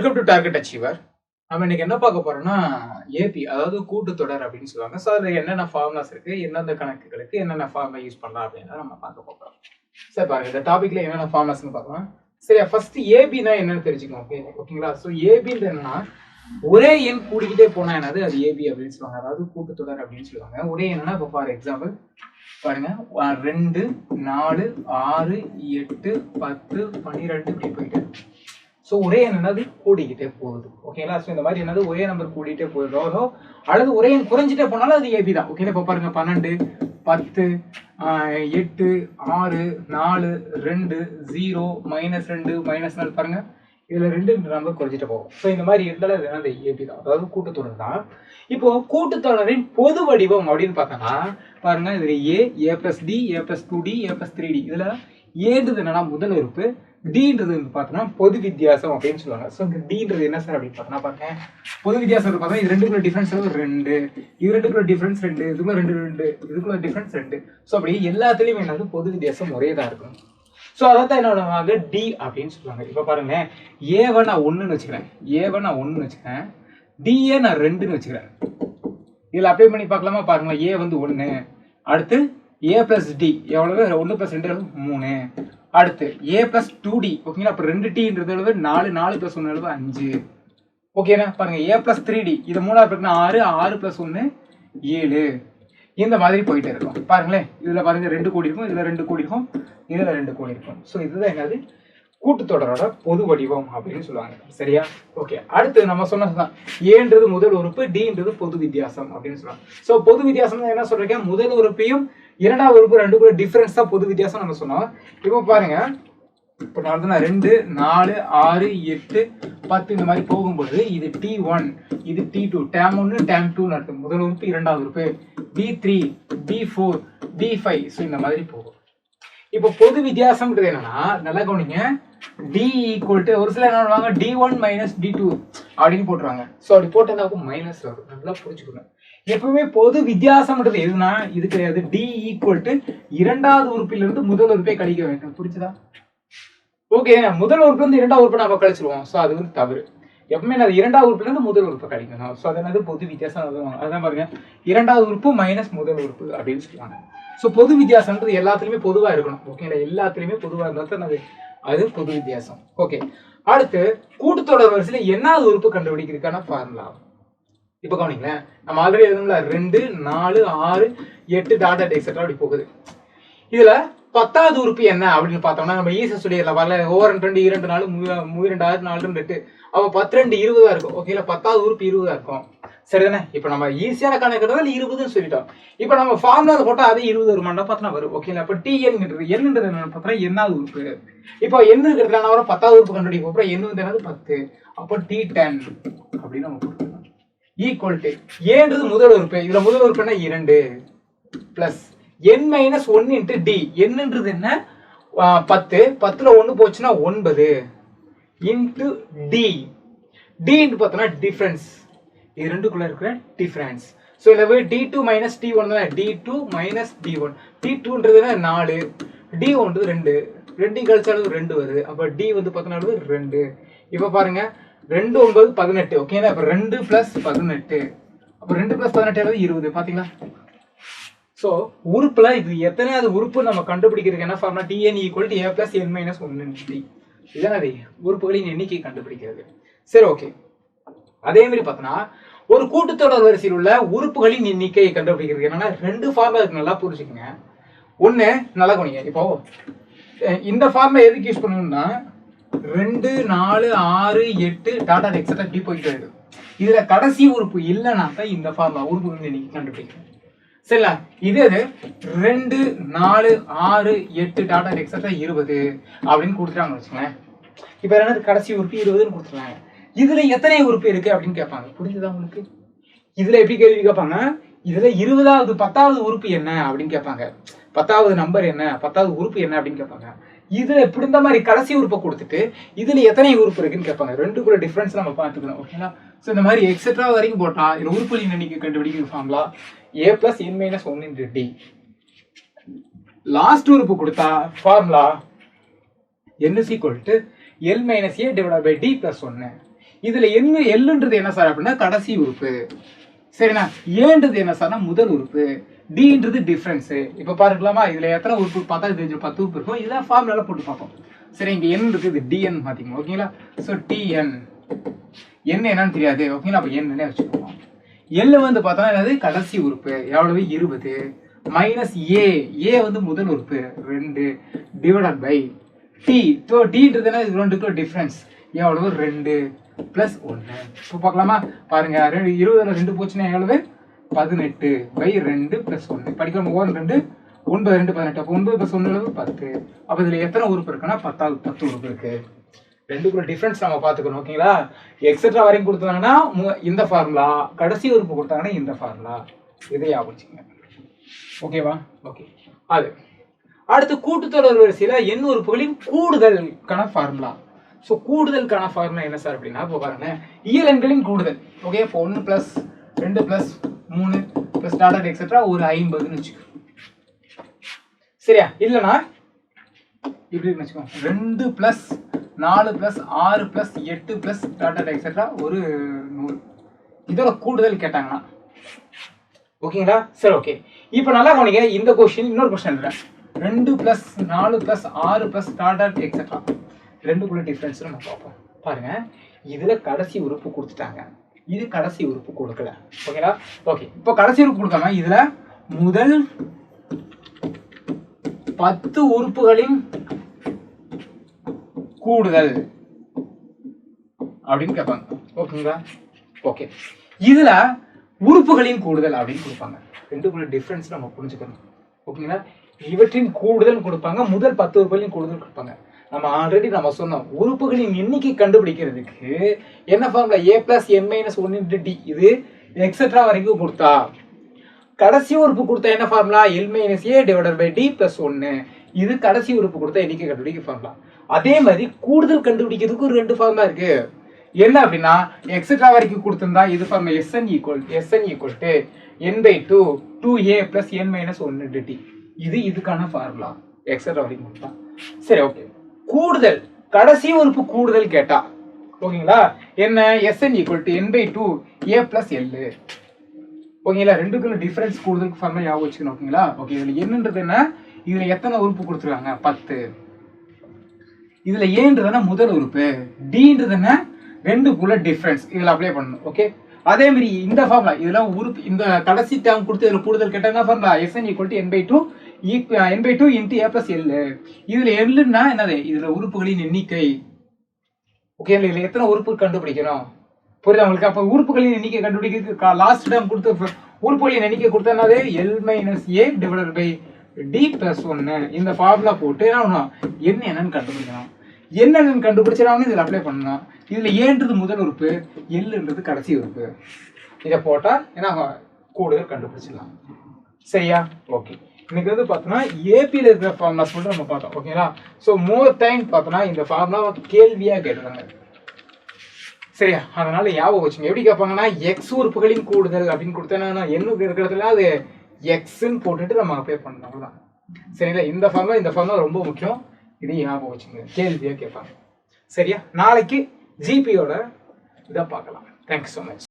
Welcome to target achiever. நம்ம இன்னைக்கு என்ன பார்க்க போறோம்னா ஏபி, அதாவது கூட்டுத்தொடர் அப்படின்னு சொல்லுவாங்க. ஸோ அதில் என்னென்ன ஃபார்முலாஸ் இருக்கு, எந்தெந்த கணக்குகளுக்கு என்னென்ன ஃபார்முலா யூஸ் பண்ணலாம் அப்படின்னு நம்ம பார்க்க போகிறோம். சரி பாருங்க, இந்த டாபிக்ல என்னென்ன ஃபார்முலாஸ்னு பார்க்கலாம். சரியா, ஃபர்ஸ்ட் ஏபினா என்னன்னு தெரிஞ்சுக்கணும். ஓகேங்களா? ஸோ ஏபின்றது என்னன்னா ஒரே எண் கூடிக்கிட்டே போனா என்னது அது ஏபி அப்படின்னு சொல்லுவாங்க, அதாவது கூட்டுத்தொடர் அப்படின்னு சொல்லுவாங்க. ஒரே எண்ணா இப்போ ஃபார் எக்ஸாம்பிள் பாருங்க 2 4 6 8 10 12 இப்படி போயிட்டு. ஸோ ஒரே எண் என்னது கூடிக்கிட்டே போகுது. ஓகேங்களா? ஸோ இந்த மாதிரி என்னது ஒரே நம்பர் கூடிட்டே போகுதோ அல்லது ஒரே எண் குறைஞ்சிட்டே போனாலும் அது ஏபி தான். ஓகேங்களா? இப்போ பாருங்க 12 10 8 6 4 2 0 -2 -4 பாருங்க, இதுல 2 நம்பர் குறைஞ்சிட்டு போகும். ஸோ இந்த மாதிரி இருந்தாலும் அது என்னது ஏபி தான், அதாவது கூட்டுத்தொடர் தான். இப்போ கூட்டுத்தொடரின் பொது வடிவம் அப்படின்னு பார்த்தோம்னா பாருங்க, இதுல ஏ பிளஸ் டி, ஏ பிளஸ் 2D, ஏ பிளஸ் 3D. இதுல ஏன்றது என்னன்னா முதல் உறுப்பு, டின்றது பார்த்தோம்னா பொது வித்தியாசம் அப்படின்னு சொல்லுவாங்க. ஸோ இந்த டின்றது என்ன சார் அப்படின்னு பார்த்தோம்னா பாருங்க, பொது வித்தியாசம் பார்த்தா இது ரெண்டுக்குள்ள டிஃபரன்ஸ் 2, இது ரெண்டுக்குள்ள டிஃபரன்ஸ் 2, இதுக்குள்ள 2 இதுக்குள்ள டிஃபரன்ஸ் 2. ஸோ அப்படி எல்லாத்துலயும் என்னது பொது வித்தியாசம் ஒரே தான் இருக்கும். ஸோ அதான் என்னோட டி அப்படின்னு சொல்லுவாங்க. இப்போ பாருங்க, ஏவை நான் 1ன்னு வச்சுக்கிறேன், ஏவை நான் 1ன்னு வச்சுக்கிறேன், டிஏ நான் 2ன்னு வச்சுக்கிறேன். இதில் அப்ளை பண்ணி பார்க்கலாமா? பாருங்களேன், ஏ வந்து 1, அடுத்து ஏ பிளஸ் டி எவ்வளவு 1 + 2 3, அடுத்து ஏ பிளஸ் 2D. ஓகேங்களா? அப்போ 2Tன்றது 4, 4 + 1 5. ஓகேண்ணா? பாருங்க ஏ பிளஸ் 3D, இது 3 6, 6 + 1 7. இந்த மாதிரி போயிட்டே இருக்கும். பாருங்களேன், இதுல பாருங்க 2 கோடி இருக்கும், இதுல 2 கோடி இருக்கும், இதுல 2 கோடி இருக்கும். ஸோ இதுதான் என்னது கூட்டுத்தொடரோட பொது வடிவம் அப்படின்னு சொல்லுவாங்க. சரியா? ஓகே, அடுத்து நம்ம சொன்னதுதான் ஏன்றது முதல் உறுப்பு, டின்றது பொது வித்தியாசம் அப்படின்னு சொல்லுவாங்க. ஸோ பொது வித்தியாசம் என்ன சொல்றீங்க, முதல் உறுப்பையும் இரண்டாவது உறுப்பு ரெண்டுக்குள்ள டிஃபரன்ஸ் தான் பொது வித்தியாசம் நம்ம சொன்னோம். இப்போ பாருங்க, இப்போ நான் 2 4 6 8 10 இந்த மாதிரி போகும்போது இது T1, இது T2, டேம் 1 டேம் 2 நடத்தும். முதல் உறுப்பு இரண்டாவது உறுப்பு, D3 D4 D5. ஸோ இந்த மாதிரி போகும். இப்போ பொது வித்தியாசம்ன்றது என்னன்னா நல்லா கவனிங்க, D = ஒரு சில என்ன பண்ணுவாங்க D1 - D2 அப்படின்னு போட்டுருவாங்க. ஸோ அப்படி போட்டதாக்கும் மைனஸ் வரும். நல்லா புரிஞ்சுக்கணும். எப்பவுமே பொது வித்தியாசம்ன்றது எதுனா இது கிடையாது. D = இரண்டாவது உறுப்பிலிருந்து முதல் உறுப்பை கழிக்க வேண்டும். புரிச்சுதா? ஓகே, முதல் உறுப்பு வந்து இரண்டாவது உறுப்பை நம்ம கழிச்சிருவோம். ஸோ அது வந்து தவறு. எப்பவுமே நான் இரண்டாவது உறுப்புல இருந்து முதல் உறுப்பை கழிக்கணும். ஸோ அதனால பொது வித்தியாசம் அதான் பாருங்க, இரண்டாவது உறுப்பு மைனஸ் முதல் உறுப்பு அப்படின்னு சொல்லுவாங்க. ஸோ பொது வித்தியாசம்ன்றது எல்லாத்துலயுமே பொதுவா இருக்கணும். ஓகேங்களா? எல்லாத்துலயுமே பொதுவா இருந்தா தான் அது பொது வித்தியாசம். ஓகே, அடுத்து கூட்டுத்தொடர் வரிசையில என்னாவது உறுப்பு கண்டுபிடிக்கிறதுக்கான ஃபார்முலா. இப்போ கவனிங்களேன், நம்ம ஆல்ரெடி எழுதணும்ல 2 4 6 8 டாட் எக்ஸெட்ரா அப்படி போகுது. இதுல 10வது உறுப்பு என்ன அப்படின்னு பார்த்தோம்னா நம்ம ஈஸியா சொல்லிடலாம். வரல ஓவர் 2 2 4 2 6 4 8 அவ 10 2 20 இருக்கும். ஓகேல, 10வது உறுப்பு 20 இருக்கும். சரிதானே? இப்போ நம்ம ஈஸியான கணக்குறதால 20ன்னு சொல்லிட்டோம். இப்போ நம்ம ஃபார்முலா போட்டா அது 20 வருமானா பார்த்தா வரும். ஓகேங்களா? இப்போ TN என்னன்றது என்ன பார்த்தா என்னாவது உறுப்பு. இப்போ என்ன இருக்கிறதுல நான் வர 10வது உறுப்பு கண்டுபிடிக்க போறேன். என்ன வந்து என்னது 10. அப்போ T10 அப்படின்னு நம்ம போட்டுக்கலாம். ஈக்குவல் டு ஏன்றது முதல் உறுப்பு, இதுல முதல் உறுப்பு என்ன 2 பிளஸ் n - 1 × d. என்னன்றது என்ன 10, 10ல 1 போச்சுன்னா 9 இன்டு d. d ன்னு பார்த்தோம்னா டிஃபரன்ஸ், இது ரெண்டுக்குள்ள இருக்கிற டிஃபரன்ஸ். ஸோ இதுல d2 - t1 தான், d2 - d1. t2ன்றது 4, d1ன்றது 2, 2 கழிச்சாலும் 2 வருது. அப்போ d வந்து 14 2. இப்போ பாருங்க 2 9 18. ஓகேங்களா? அப்போ 2 + 18, அப்போ 2 + 18 20. பாத்தீங்களா? ஸோ உறுப்புல இது எத்தனையாவது உறுப்பு நம்ம கண்டுபிடிக்கிறதுக்கு என்ன formula, TN = A + n - 1 × d. இதான் அது உறுப்புகளின் எண்ணிக்கை கண்டுபிடிக்கிறது. சரி, ஓகே. அதே மாதிரி பார்த்தோம்னா ஒரு கூட்டுத்தொடர் வரிசையில் உள்ள உறுப்புகளின் எண்ணிக்கையை கண்டுபிடிக்கிறது என்னன்னா 2 ஃபார்முலா இருக்கு. நல்லா புரிஞ்சுக்கங்க. ஒண்ணு நல்லா கவனிங்க. இப்போ இந்த ஃபார்முலா எதுக்கு யூஸ் பண்ணணும்னா 2 4 6 8 டாடா எக்ஸெட்ரா இப்படி போயிட்டு இருக்கு. இதுல கடைசி உறுப்பு இல்லைன்னா தான் இந்த ஃபார்முலா உறுப்புகளின் எண்ணிக்கை கண்டுபிடிக்கணும். சரிங்களா? இது 2 4 6 8 டாடா எக்ஸெட்ரா 20 அப்படின்னு கொடுத்துட்டாங்க வச்சுக்கோங்களேன். இப்ப என்னது கடைசி உறுப்பு 20ன்னு கொடுத்துருக்காங்க. இதுல எத்தனை உறுப்பு இருக்கு அப்படின்னு கேட்பாங்க. புரிஞ்சுதா உங்களுக்கு? இதுல எப்படி கேள்வி கேட்பாங்க, இதுல 20வது 10வது உறுப்பு என்ன அப்படின்னு கேட்பாங்க. 10வது நம்பர் என்ன, 10வது உறுப்பு என்ன அப்படின்னு கேட்பாங்க. இதுல இப்படி இந்த மாதிரி கடைசி உறுப்பை கொடுத்துட்டு இதுல எத்தனை உறுப்பு இருக்குன்னு கேட்பாங்க. ரெண்டுக்குள்ள டிஃபரன்ஸ் நம்ம பார்த்துக்கணும். ஓகேங்களா? ஸோ இந்த மாதிரி எக்ஸெட்ரா வரைக்கும் போட்டா இதுல உறுப்புகளின் எண்ணிக்கை கண்டுபிடிக்கிற formula A + n - 1 × d. Last உறுப்பு கொடுத்தா formula n = L - A / d + 1. இதுல என்ன எல்லுன்றது என்ன சார் அப்படின்னா கடைசி உறுப்பு. சரிண்ணா, ஏன்றது என்ன சார்னா முதல் உறுப்பு, டின்றது டிஃபரன்ஸ். இப்ப பாருக்கலாமா, இதுல எத்தனை உறுப்பு பார்த்தா இது 10 உறுப்பு இருக்கும். இதெல்லாம் ஃபார்முலால போட்டு பார்ப்போம். சரி, இங்க n இருக்கு, இது dn பாத்தீங்க. ஓகேங்களா? சோ tn n என்னன்னு தெரியாது. ஓகேங்களா? அப்ப n னே வச்சுக்கோங்க. l வந்து பார்த்தா என்னது கடைசி உறுப்பு, எவ்வளவு 20 மைனஸ் a வந்து முதல் உறுப்பு 2 டிவைடட் பை t. ஸோ tன்றது என்ன, இது ரெண்டுக்கும் டிஃபரன்ஸ் எவ்வளவு 2 பிளஸ் 1. இப்போ பார்க்கலாமா, பாருங்க 20ல 2 போச்சுன்னா எவ்வளவு 18 பை 2 பிளஸ் 1. படிக்கலாம் 1 2 9 2 18. அப்போ 9 பிளஸ் 1 எவ்வளவு 10. அப்போ இதுல எத்தனை உறுப்பு இருக்குன்னா 10 உறுப்பு இருக்கு. ரெண்டுக்குள்ள டிஃபரன்ஸ் நம்ம பார்த்துக்கணும். ஓகேங்களா? எக்ஸெட்ரா வரைக்கும் கொடுத்தாங்கன்னா இந்த ஃபார்முலா, கடைசி உறுப்பு கொடுத்தாங்கன்னா இந்த ஃபார்முலா. இதை ஞாபகம் வச்சுக்கங்க. ஓகேவா? ஓகே. அது அடுத்து கூட்டுத்தொடர் வரிசையில எண் உறுப்புகளின் கூடுதலுக்கான ஃபார்முலா. ஸோ கூடுதலுக்கான ஃபார்முலா என்ன சார் அப்படின்னா, இப்போ பாருங்க இயல் எண்களின் கூடுதல். ஓகே, இப்போ 1 பிளஸ் 2 பிளஸ் 3 பிளஸ் டாடா எக்ஸெட்ரா ஒரு 50ன்னு வச்சுக்கோ. சரியா? இல்லைனா இப்படி வச்சுக்கோ, 2 பிளஸ் 4 பிளஸ் 6 பிளஸ் 8 பிளஸ் டாடா எக்ஸெட்ரா ஒரு 100. இதோட கூடுதல் கேட்டாங்கன்னா ஓகேங்களா? சரி, ஓகே. இப்போ நல்லா கவனிங்க, இந்த கொஸ்டின் இன்னொரு கொஸ்டின் எழுதுறேன். 2 பிளஸ் 4 பிளஸ் 6 பிளஸ் டாடா எக்ஸெட்ரா ரெண்டுக்குள்ள டிஃபரன்ஸ் நம்ம பார்ப்போம். பாருங்க, இதுல கடைசி உறுப்பு கொடுத்துட்டாங்க, இது கடைசி உறுப்பு கொடுக்கல. ஓகேங்களா? ஓகே. இப்போ கடைசி உறுப்பு கொடுக்காம இதுல முதல் 10 உறுப்புகளின் கூடுதல் அப்படின்னு கேட்பாங்க. ஓகேங்களா? ஓகே. இதுல உறுப்புகளின் கூடுதல் அப்படின்னு கொடுப்பாங்க. ரெண்டுக்குள்ள டிஃபரன்ஸ் நம்ம புரிஞ்சுக்கணும். ஓகேங்களா? இவற்றின் கூடுதல் கொடுப்பாங்க, முதல் 10 உறுப்புகளின் கூடுதல் கொடுப்பாங்க. நம்ம ஆல்ரெடி நம்ம சொன்னோம், உறுப்புகளின் எண்ணிக்கை கண்டுபிடிக்கிறதுக்கு என்ன formula, a plus n minus 1 into D. இது எக்ஸெட்ரா வரைக்கும் கொடுத்தா கடைசி உறுப்பு கொடுத்தா என்ன formula, l minus a divided by d plus 1. இது கடைசி உறுப்பு கொடுத்தா எண்ணிக்கை கண்டுபிடிக்க ஃபார்முலா. அதே மாதிரி கூடுதல் கண்டுபிடிக்கிறதுக்கு ஒரு 2 ஃபார்முலா இருக்கு. என்ன அப்படின்னா, எக்ஸெட்ரா வரைக்கும் கொடுத்திருந்தா இது formula sn equal to n by 2 2a plus n minus 1 into D. இது இதுக்கான ஃபார்முலா எக்ஸெட்ரா வரைக்கும் கொடுத்தா. சரி, ஓகே. கூடுதல் கடைசி உறுப்பு கூடுதல் கேட்டா ஓகேங்களா, என்ன sn equal to n by 2 a plus l. ஓகேங்களா? ரெண்டுக்குள்ள டிஃபரன்ஸ் கூடுதலுக்கு ஃபார்முலா ஞாபகம் வச்சுக்கணும். ஓகேங்களா? ஓகே. இதுல என்னன்றது என்ன, இதுல எத்தனை உறுப்பு கொடுத்துருக்காங்க 10. இதுல ஏன்றதுனா முதல் உறுப்பு, டின்றது என்ன ரெண்டுக்குள்ள டிஃபரன்ஸ். இதுல அப்ளை பண்ணணும். ஓகே. அதே மாதிரி இந்த ஃபார்முலா, இதெல்லாம் உறுப்பு இந்த கடைசி டேர்ம் கொடுத்து இதுல கூடுதல் கேட்டாங்க formula sn equal to n by 2 into a plus l. இதுல எல்லுன்னா என்னது, இதுல உறுப்புகளின் எண்ணிக்கை. ஓகே, இதுல எத்தனை உறுப்பு கண்டுபிடிக்கணும் புரியுதா உங்களுக்கு? அப்ப உறுப்புகளின் எண்ணிக்கை கண்டுபிடிக்கிறதுக்கு லாஸ்ட் டேர்ம் கொடுத்து உறுப்புகளின் எண்ணிக்கை கொடுத்தா என்னது l minus a divided by d plus 1. இந்த ஃபார்முலா போட்டு என்னன்னு கண்டுபிடிக்கணும். என்னன்னு கண்டுபிடிச்சா இதுல அப்ளை பண்ணணும். இதுல ஏன்றது முதல் உறுப்பு, எல்லுன்றது கடைசி உறுப்பு. இதை போட்டா என்ன கூடுதல் கண்டுபிடிச்சிடலாம். சரியா? ஓகே. இன்னைக்கு வந்து பார்த்தோம்னா ஏபியில் இருக்கிற ஃபார்முலாஸ் மட்டும் நம்ம பார்த்தோம். ஓகேங்களா? ஸோ மோர் டைம் பார்த்தோம்னா இந்த ஃபார்முலா கேள்வியாக கேட்டுருக்காங்க. சரியா? அதனால ஞாபகம் வச்சுங்க. எப்படி கேட்பாங்கன்னா, எக்ஸ் உறுப்புகளின் கூடுதல் அப்படின்னு கொடுத்தேன்னா எண்ணுக்கு இருக்கிறதுல அது எக்ஸ்ன்னு போட்டுட்டு நம்ம அப்ளை பண்ணணும். அவ்வளோதான். சரிங்களா? இந்த ஃபார்முலா ரொம்ப முக்கியம். இதை ஞாபகம் வச்சுங்க, கேள்வியாக கேட்பாங்க. சரியா? நாளைக்கு ஜிபியோட இதை பார்க்கலாம். Thank you so much.